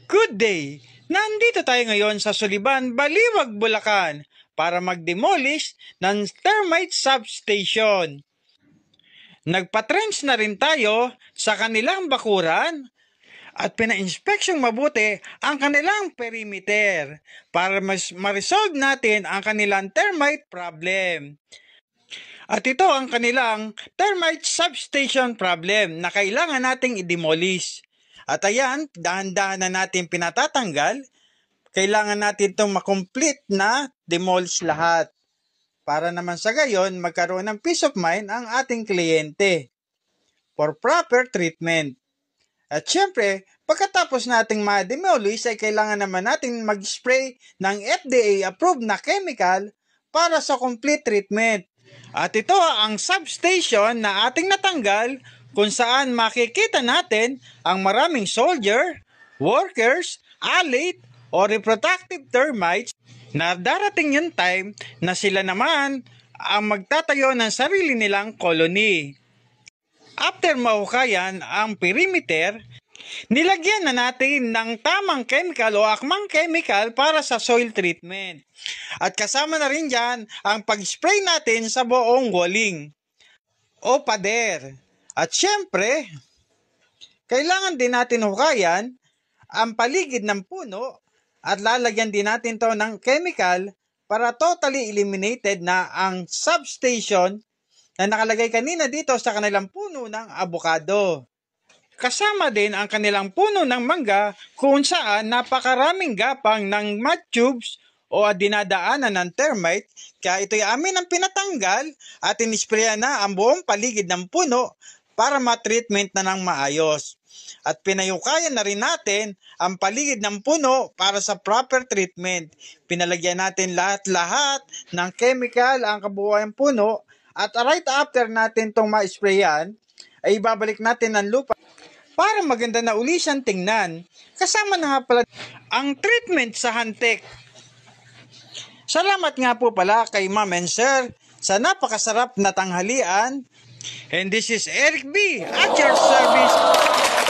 Good day! Nandito tayo ngayon sa Suliban, Baliwag, Bulacan para mag-demolish ng termite substation. Nagpa-trench na rin tayo sa kanilang bakuran at pina-inspeksyong mabuti ang kanilang perimeter para ma-resolve natin ang kanilang termite problem. At ito ang kanilang termite substation problem na kailangan nating i-demolish. At ayan, dahan-dahan na natin pinatatanggal. Kailangan natin itong makomplete na demolish lahat. Para naman sa gayon, magkaroon ng peace of mind ang ating kliyente for proper treatment. At syempre, pagkatapos nating ma-demolish ay kailangan naman natin mag-spray ng FDA-approved na chemical para sa complete treatment. At ito ang substation na ating natanggal kung saan makikita natin ang maraming soldier, workers, alate, o reproductive termites na darating yung time na sila naman ang magtatayo ng sarili nilang colony. After mahukayan ang perimeter, nilagyan na natin ng tamang chemical o akmang chemical para sa soil treatment. At kasama na rin dyan ang pag-spray natin sa buong walling o pader. At syempre, kailangan din natin hukayan ang paligid ng puno at lalagyan din natin to ng chemical para totally eliminated na ang substation na nakalagay kanina dito sa kanilang puno ng avocado. Kasama din ang kanilang puno ng mangga kung saan napakaraming gapang ng mud tubes o dinadaanan ng termite, kaya ito'y amin ang pinatanggal at inisprayan na ang buong paligid ng puno para ma-treatment na ng maayos. At pinayukayan na rin natin ang paligid ng puno para sa proper treatment. Pinalagyan natin lahat-lahat ng chemical ang kabuuan ng puno at right after natin itong ma-sprayan ay ibabalik natin ang lupa para maganda na uli siyang tingnan. Kasama na nga pala ang treatment sa hantik. Salamat nga po pala kay Ma'am and Sir sa napakasarap na tanghalian. And this is Eric B. at your service.